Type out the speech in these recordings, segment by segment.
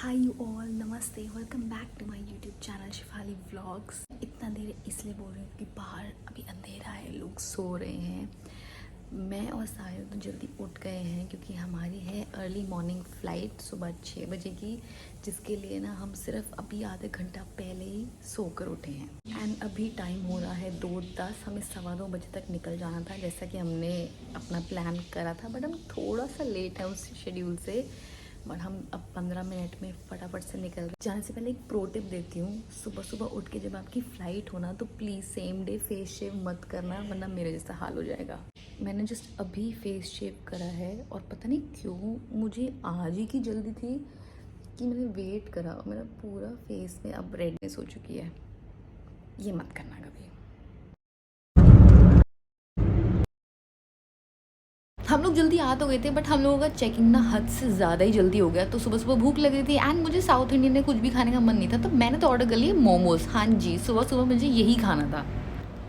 Hi you all, नमस्ते, welcome back to my YouTube channel Shifali vlogs. इतना देर इसलिए बोल रही हूँ कि बाहर अभी अंधेरा है, लोग सो रहे हैं। मैं और साहिल तो जल्दी उठ गए हैं क्योंकि हमारी है अर्ली मॉर्निंग फ़्लाइट सुबह 6 बजे की, जिसके लिए ना हम सिर्फ अभी आधे घंटा पहले ही सोकर उठे हैं। एंड अभी टाइम हो रहा है 2:10। हमें 2:15 बजे तक निकल जाना था जैसा कि हमने अपना प्लान करा था, बट हम थोड़ा सा लेट है उस शेड्यूल से। बट हम अब 15 मिनट में फटाफट से निकल गए। जाने से पहले एक प्रो टिप देती हूँ, सुबह सुबह उठ के जब आपकी फ़्लाइट हो ना तो प्लीज़ सेम डे फेस शेव मत करना, वरना मेरे जैसा हाल हो जाएगा। मैंने जस्ट अभी फेस शेव करा है और पता नहीं क्यों मुझे आज ही की जल्दी थी कि मैंने वेट करा, मेरा पूरा फेस में अब रेडनेस हो चुकी है। ये मत करना कभी। हम लोग जल्दी आ तो गए थे, बट हम लोगों का चेकिंग ना हद से ज़्यादा ही जल्दी हो गया। तो सुबह सुबह भूख लग रही थी एंड मुझे साउथ इंडियन में कुछ भी खाने का मन नहीं था, तो मैंने तो ऑर्डर कर लिया मोमोज़। हाँ जी, सुबह सुबह मुझे यही खाना था।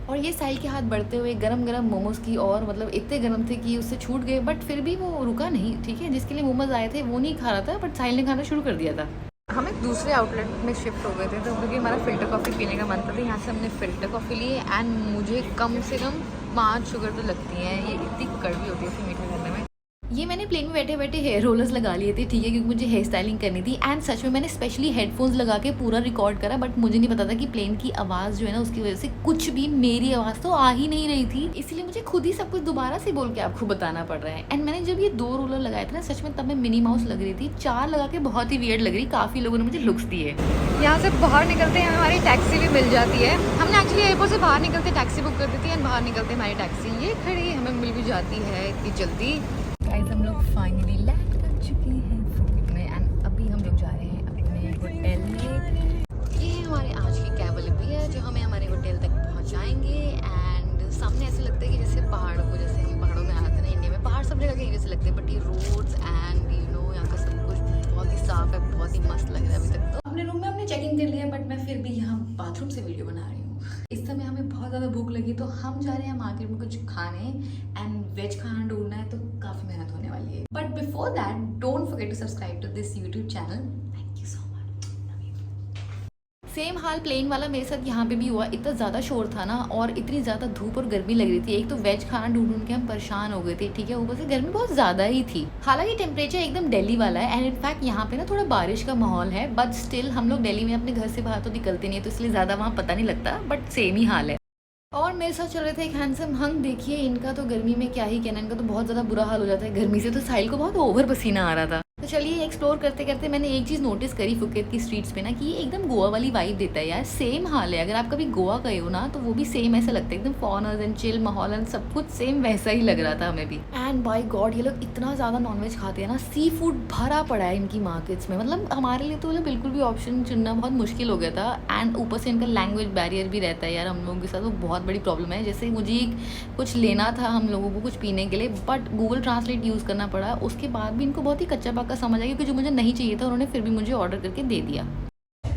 और ये साहिल के हाथ बढ़ते हुए गरम गरम मोमोज़ की, और मतलब इतने गरम थे कि उससे छूट गए, बट फिर भी वो रुका नहीं। ठीक है, जिसके लिए मोमोज़ आए थे वो नहीं खा रहा था, बट साहिल ने खाना शुरू कर दिया था। हम एक दूसरे आउटलेट में शिफ्ट हो गए थे, तो क्योंकि हमारा फ़िल्टर कॉफ़ी पीने का मन था, तो यहाँ से हमने फ़िल्टर कॉफ़ी ली एंड मुझे कम से कम 5 शुगर तो लगती हैं। ये इतनी कड़वी होती है इसे मीठा करने में। ये मैंने प्लेन में बैठे बैठे हेयर रोलर्स लगा लिए थे, ठीक है, क्योंकि मुझे हेयर स्टाइलिंग करनी थी। एंड सच में मैंने स्पेशली हेडफोन्स लगा के पूरा रिकॉर्ड करा, बट मुझे नहीं पता था कि प्लेन की आवाज़ जो है ना उसकी वजह से कुछ भी मेरी आवाज़ तो आ ही नहीं रही थी, इसलिए मुझे खुद ही सब कुछ दोबारा से बोल के आपको बताना पड़ रहा है। एंड मैंने जब ये 2 रोलर लगाए थे ना, सच में तब मैं मिनी माउस लग रही थी। 4 लगा के बहुत ही वियर्ड लग रही। काफ़ी लोगों ने मुझे लुक्स दिए। यहाँ से बाहर निकलते हैं हमारी टैक्सी भी मिल जाती है। हमने एक्चुअली एयरपोर्ट से बाहर निकलते टैक्सी बुक कर दी थी एंड बाहर निकलते हमारी टैक्सी ये खड़ी हमें मिल भी जाती है इतनी जल्दी। गाइस, हम लोग फाइनली लैंड कर चुके हैं फूड में एंड अभी हम लोग जा रहे हैं अपने होटल में। ये हमारे आज की कैब वाली है जो हमें हमारे होटल तक पहुंचाएंगे। एंड सामने ऐसे लगता है कि जैसे पहाड़ों को, जैसे हम पहाड़ों में आते हैं ना इंडिया में, पहाड़ सब जगह के जैसे लगते हैं, बट ये रोड्स एंड यहाँ का सब कुछ बहुत ही साफ है, बहुत ही मस्त लग रहा है। अभी तक तो अपने रूम में हमने चेकिंग कर लिया, बट मैं फिर भी यहाँ बाथरूम से वीडियो बना रही हूँ। इस समय हमें बहुत ज़्यादा भूख लगी, तो हम जा रहे हैं मार्केट में कुछ खाने एंड वेज खाना ढूंढना है, तो काफ़ी मेहनत होने वाली है। But before that don't forget to subscribe to this YouTube channel. Thank you so much. Same हाल प्लेन वाला मेरे साथ यहाँ पे भी हुआ। इतना ज़्यादा शोर था ना, और इतनी ज़्यादा धूप और गर्मी लग रही थी। एक तो वेज खाना ढूंढ ढूंढ के हम परेशान हो गए थे, ठीक है, ऊपर से गर्मी बहुत ज़्यादा ही थी। हालांकि टेम्परेचर एकदम दिल्ली वाला है एंड इनफैक्ट यहाँ पे ना थोड़ा बारिश का माहौल है, बट स्टिल हम लोग दिल्ली में अपने घर से बाहर तो निकलते नहीं है, तो इसलिए ज़्यादा वहाँ पता नहीं लगता, बट सेम ही हाल है। और मेरे साथ चल रहे थे एक हैंडसम हंग। देखिए, इनका तो गर्मी में क्या ही कहना, इनका तो बहुत ज़्यादा बुरा हाल हो जाता है गर्मी से। तो साहिल को बहुत ओवर पसीना आ रहा था। तो चलिए एक्सप्लोर करते करते मैंने एक चीज़ नोटिस करी फुकेत की स्ट्रीट्स पे ना, कि ये एकदम गोवा वाली वाइब देता है यार। सेम हाल है, अगर आप कभी गोवा गए हो ना तो वो भी सेम ऐसा लगता है, एकदम फॉर्नर्स एंड चिल माहौल एंड सब कुछ सेम वैसा ही लग रहा था हमें भी। एंड बाय गॉड, ये लोग इतना ज़्यादा नॉनवेज खाते हैं ना, सी फूड भरा पड़ा है इनकी मार्केट्स में। मतलब हमारे लिए तो मतलब बिल्कुल भी ऑप्शन चुनना बहुत मुश्किल हो गया था। एंड ऊपर से इनका लैंग्वेज बैरियर भी रहता है यार हम लोगों के साथ, वो बहुत बड़ी प्रॉब्लम है। जैसे मुझे कुछ लेना था हम लोगों को कुछ पीने के लिए, बट गूगल ट्रांसलेट यूज़ करना पड़ा, उसके बाद भी इनको बहुत ही कच्चा पक्का समझ आया, क्योंकि जो मुझे नहीं चाहिए था उन्होंने फिर भी मुझे ऑर्डर करके दे दिया।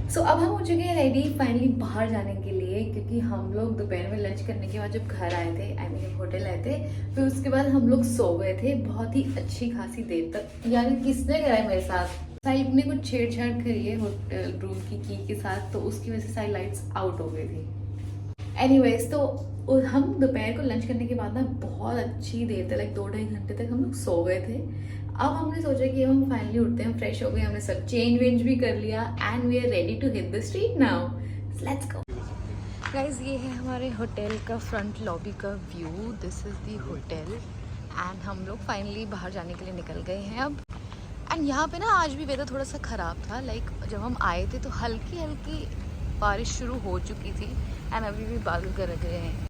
सो अब हम हो चुके हैं रेडी फाइनली बाहर जाने के लिए, क्योंकि हम लोग दोपहर में लंच करने के बाद जब घर आए थे, आई मीन होटल आए थे, फिर उसके बाद हम लोग सो गए थे बहुत ही अच्छी खासी देर तक। यार किसने करा है मेरे साथ, साइड ने कुछ छेड़छाड़ करी है होटल रूम की के साथ, तो उसकी वजह से सारी लाइट्स आउट हो गई थी। एनीवेज, तो हम दोपहर को लंच करने के बाद ना बहुत अच्छी देर तक, लाइक 2-2.5 घंटे तक हम लोग सो गए थे। अब हमने सोचा कि अब हम फाइनली उठते हैं, फ्रेश हो गए, हमने सब चेंज वेंज भी कर लिया and we are ready to hit the street now. Let's go guys. ये है हमारे होटल का फ्रंट लॉबी का view, this is the hotel. And हम लोग फाइनली बाहर जाने के लिए निकल गए हैं अब। एंड यहाँ पे ना आज भी वेदर थोड़ा सा ख़राब था, लाइक जब हम आए थे तो हल्की हल्की बारिश शुरू हो चुकी थी एंड अभी भी बादल कर रहे हैं।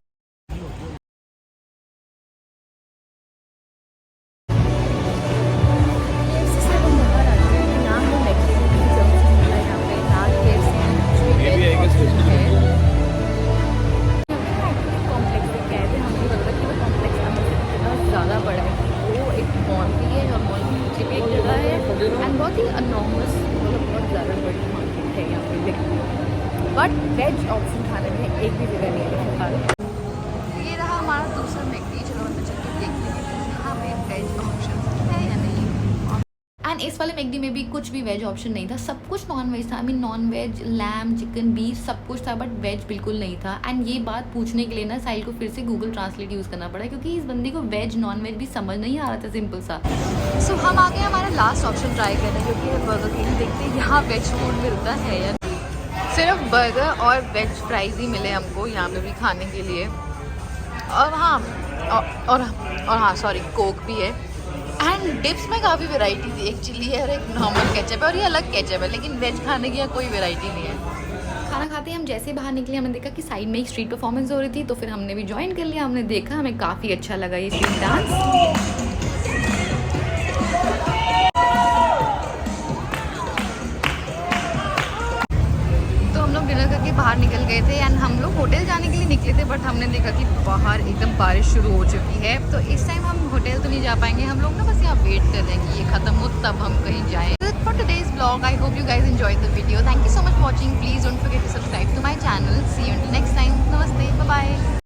बहुत ही अनॉर्मस, मतलब बहुत ज़्यादा बड़ी मार्केट है यहाँ पे, बट वेज ऑप्शन खाने में एक भी जगह नहीं है फिलहाल। ये रहा हमारा दूसरा मैकडी। चलो अंदर चल के देखते हैं यहाँ पे वेज ऑप्शन है या नहीं। एंड इस वाले मैकडी में भी कुछ भी वेज ऑप्शन नहीं था, सब कुछ नॉन वेज था। I mean non veg, lamb, chicken, beef सब कुछ था, बट वेज बिल्कुल नहीं था। एंड ये बात पूछने के लिए ना साहिल को फिर से गूगल ट्रांसलेट यूज़ करना पड़ा, क्योंकि इस बंदे को वेज नॉन वेज भी समझ नहीं आ रहा था, सिंपल सा। सो हम आ गए हमारा लास्ट ऑप्शन ट्राई करने, जो कि है बर्गर किंग। देखते हैं यहाँ वेज फूड मिलता है या नहीं। सिर्फ बर्गर और वेज फ्राइज ही मिले हमको यहाँ पे भी खाने के लिए। और हाँ और हाँ सॉरी, कोक भी है। एंड डिप्स में काफ़ी वैरायटी थी, एक चिली है और एक नॉर्मल केचप है, और ये अलग केचप है, लेकिन वेज खाने की यहाँ कोई वैरायटी नहीं है। खाना खाते हम जैसे बाहर निकले, हमने देखा कि साइड में एक स्ट्रीट परफॉर्मेंस हो रही थी, तो फिर हमने भी ज्वाइन कर लिया। हमने देखा, हमें काफ़ी अच्छा लगा ये स्ट्रीट डांस। डिनर करके बाहर निकल गए थे एंड हम लोग होटल जाने के लिए निकले थे, बट हमने देखा कि बाहर एकदम बारिश शुरू हो चुकी है, तो इस टाइम हम होटल तो नहीं जा पाएंगे। हम लोग ना बस यहाँ वेट कर रहे हैं कि ये खत्म हो तब हम कहीं जाएं। For today's blog, I hope you guys enjoy the video. Thank you so much watching. Please don't forget